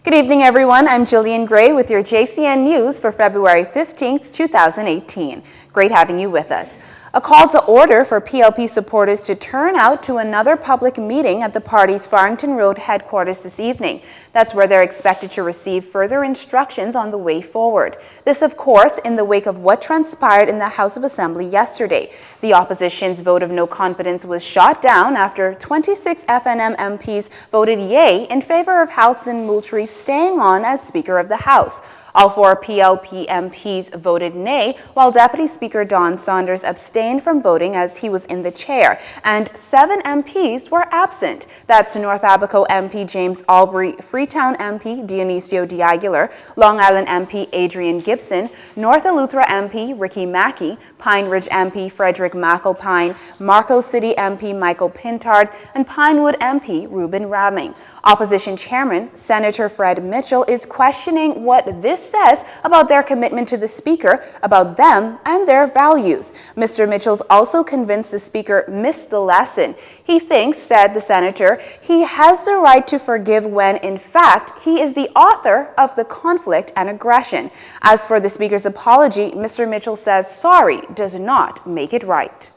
Good evening, everyone. I'm Jillian Gray with your JCN News for February 15th, 2018. Great having you with us. A call to order for PLP supporters to turn out to another public meeting at the party's Farrington Road headquarters this evening. That's where they're expected to receive further instructions on the way forward. This, of course, in the wake of what transpired in the House of Assembly yesterday. The opposition's vote of no confidence was shot down after 26 FNM MPs voted yay in favor of Halson Moultrie staying on as Speaker of the House. All four PLP MPs voted nay, while Deputy Speaker Don Saunders abstained from voting as he was in the chair, and 7 MPs were absent. That's North Abaco MP James Albury, Freetown MP Dionisio D'Aguilar, Long Island MP Adrian Gibson, North Eleuthera MP Ricky Mackey, Pine Ridge MP Frederick McAlpine, Marco City MP Michael Pintard, and Pinewood MP Reuben Raming. Opposition Chairman Senator Fred Mitchell is questioning what this says about their commitment to the Speaker, about them and their values. Mr. Mitchell's also convinced the Speaker missed the lesson. He thinks, said the Senator, he has the right to forgive when, in fact, he is the author of the conflict and aggression. As for the Speaker's apology, Mr. Mitchell says sorry does not make it right.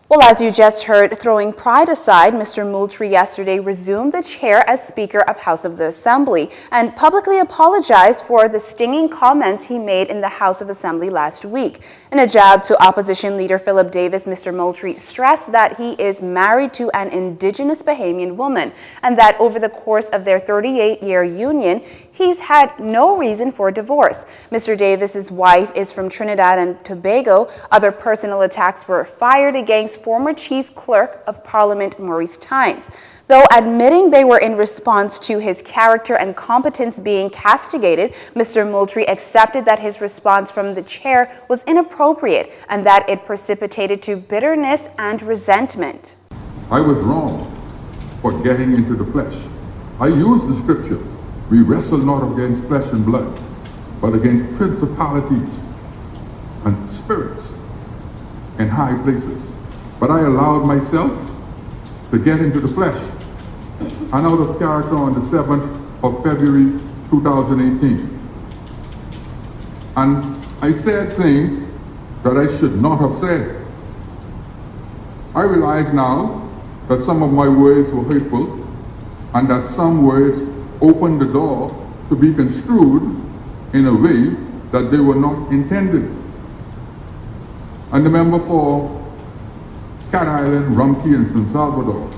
Well, as you just heard, throwing pride aside, Mr. Moultrie yesterday resumed the chair as Speaker of House of the Assembly and publicly apologized for the stinging comments he made in the House of Assembly last week. In a jab to opposition leader Philip Davis, Mr. Moultrie stressed that he is married to an indigenous Bahamian woman and that over the course of their 38-year union, he's had no reason for divorce. Mr. Davis's wife is from Trinidad and Tobago. Other personal attacks were fired against former Chief Clerk of Parliament Maurice Tynes. Though admitting they were in response to his character and competence being castigated, Mr. Moultrie accepted that his response from the chair was inappropriate and that it precipitated to bitterness and resentment. I was wrong for getting into the flesh. I used the scripture, we wrestle not against flesh and blood, but against principalities and spirits in high places. But I allowed myself to get into the flesh and out of character on the 7th of February 2018. And I said things that I should not have said. I realize now that some of my words were hurtful and that some words opened the door to be construed in a way that they were not intended. And the member for Cat Island, Rumkey, and San Salvador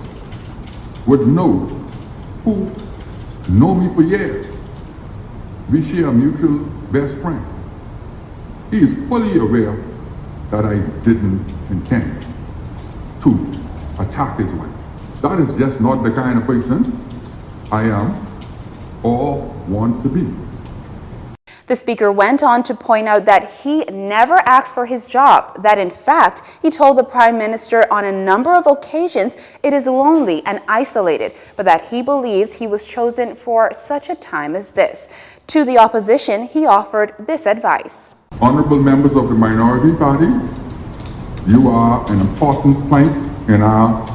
would know, who know me for years. We share a mutual best friend. He is fully aware that I didn't intend to attack his wife. That is just not the kind of person I am or want to be. The Speaker went on to point out that he never asked for his job, that in fact, he told the Prime Minister on a number of occasions it is lonely and isolated, but that he believes he was chosen for such a time as this. To the opposition, he offered this advice. Honorable members of the minority party, you are an important plank in our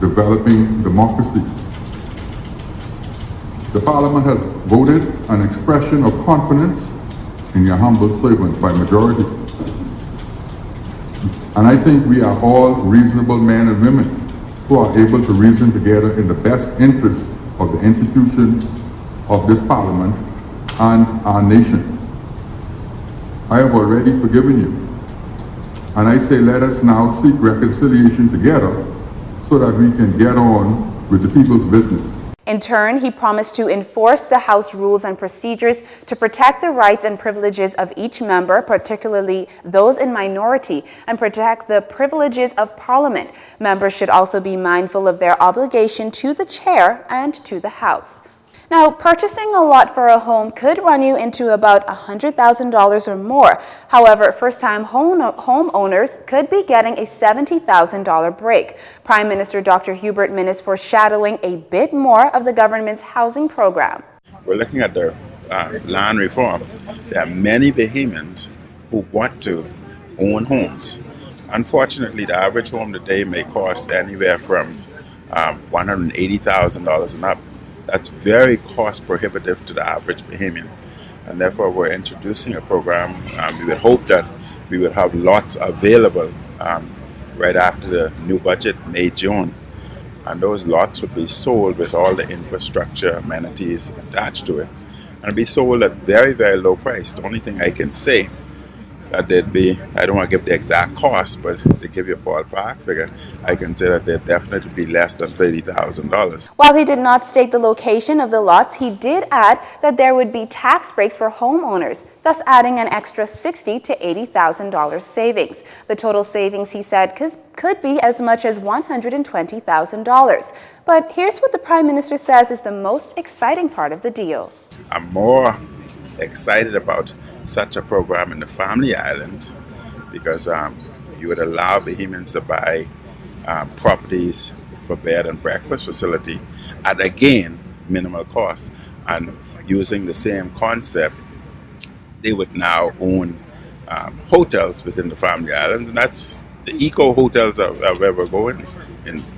developing democracy. The Parliament has voted an expression of confidence in your humble servant by majority. And I think we are all reasonable men and women who are able to reason together in the best interest of the institution of this Parliament and our nation. I have already forgiven you. And I say let us now seek reconciliation together so that we can get on with the people's business. In turn, he promised to enforce the House rules and procedures to protect the rights and privileges of each member, particularly those in minority, and protect the privileges of Parliament. Members should also be mindful of their obligation to the Chair and to the House. Now, purchasing a lot for a home could run you into about $100,000 or more. However, first-time homeowners could be getting a $70,000 break. Prime Minister Dr. Hubert Minnis foreshadowing a bit more of the government's housing program. We're looking at the land reform. There are many Bahamians who want to own homes. Unfortunately, the average home today may cost anywhere from $180,000 and up. That's very cost prohibitive to the average Bahamian. And therefore we're introducing a program. We would hope that we would have lots available right after the new budget, May, June. And those lots would be sold with all the infrastructure, amenities attached to it. And it'd be sold at very, very low price. The only thing I can say that they'd be, I don't want to give the exact cost, but to give you a ballpark figure, I can say that they'd definitely be less than $30,000. While he did not state the location of the lots, he did add that there would be tax breaks for homeowners, thus adding an extra $60,000 to $80,000 savings. The total savings, he said, could be as much as $120,000. But here's what the Prime Minister says is the most exciting part of the deal. I'm more excited about such a program in the Family Islands because you would allow Bahamians to buy properties for bed and breakfast facility at, again, minimal cost. And using the same concept, they would now own hotels within the Family Islands, and that's the eco hotels are where we're going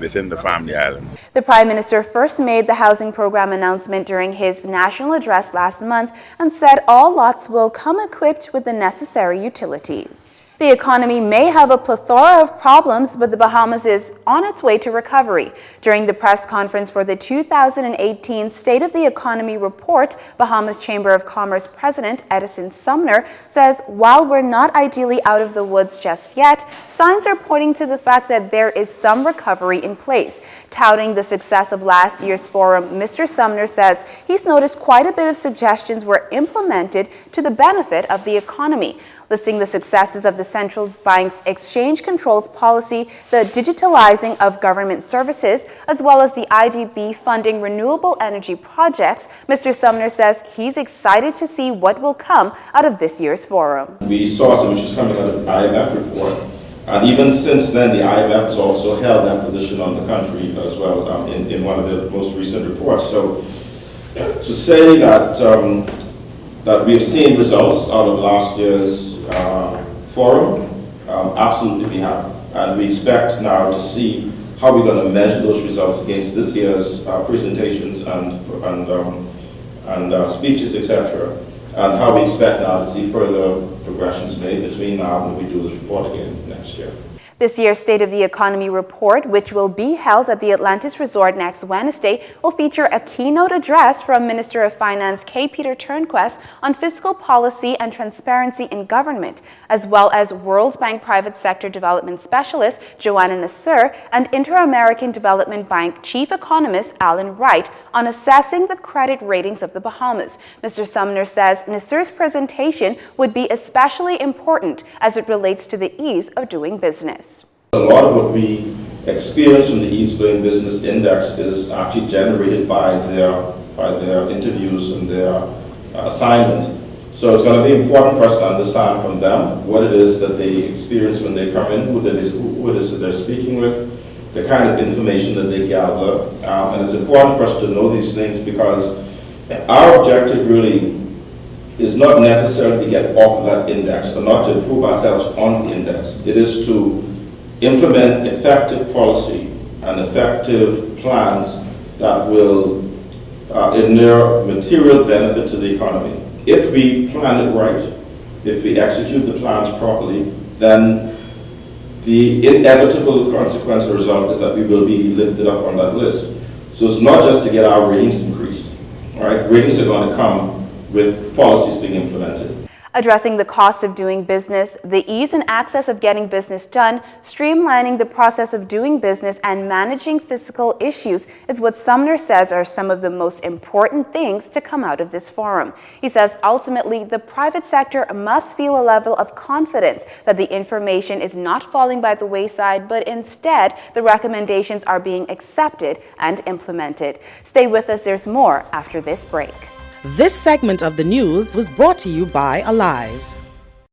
within the Family Islands. The Prime Minister first made the housing program announcement during his national address last month and said all lots will come equipped with the necessary utilities. The economy may have a plethora of problems, but the Bahamas is on its way to recovery. During the press conference for the 2018 State of the Economy report, Bahamas Chamber of Commerce President Edison Sumner says while we're not ideally out of the woods just yet, signs are pointing to the fact that there is some recovery in place. Touting the success of last year's forum, Mr. Sumner says he's noticed quite a bit of suggestions were implemented to the benefit of the economy. Listing the successes of the central bank's exchange controls policy, the digitalizing of government services, as well as the IDB funding renewable energy projects, Mr. Sumner says he's excited to see what will come out of this year's forum. We saw some issues coming out of the IMF report, and even since then the IMF has also held that position on the country as well in one of the most recent reports. So to say that that we have seen results out of last year's forum, absolutely we have, and we expect now to see how we're going to measure those results against this year's presentations and speeches, etc., and how we expect now to see further progressions made between now and when we do this report again next year. This year's State of the Economy report, which will be held at the Atlantis Resort next Wednesday, will feature a keynote address from Minister of Finance K. Peter Turnquest on fiscal policy and transparency in government, as well as World Bank Private Sector Development Specialist Joanna Nasser and Inter-American Development Bank Chief Economist Alan Wright on assessing the credit ratings of the Bahamas. Mr. Sumner says Nasser's presentation would be especially important as it relates to the ease of doing business. A lot of what we experience from the Ease of Doing Business Index is actually generated by their interviews and their assignments. So it's going to be important for us to understand from them what it is that they experience when they come in, who it is that they're speaking with, the kind of information that they gather. And it's important for us to know these things because our objective really is not necessarily to get off of that index or not to improve ourselves on the index. It is to implement effective policy and effective plans that will inure material benefit to the economy. If we plan it right, if we execute the plans properly, then the inevitable consequence or result is that we will be lifted up on that list. So it's not just to get our ratings increased. All right? Ratings are going to come with policies being implemented. Addressing the cost of doing business, the ease and access of getting business done, streamlining the process of doing business, and managing fiscal issues is what Sumner says are some of the most important things to come out of this forum. He says ultimately the private sector must feel a level of confidence that the information is not falling by the wayside, but instead the recommendations are being accepted and implemented. Stay with us, there's more after this break. This segment of the news was brought to you by Alive.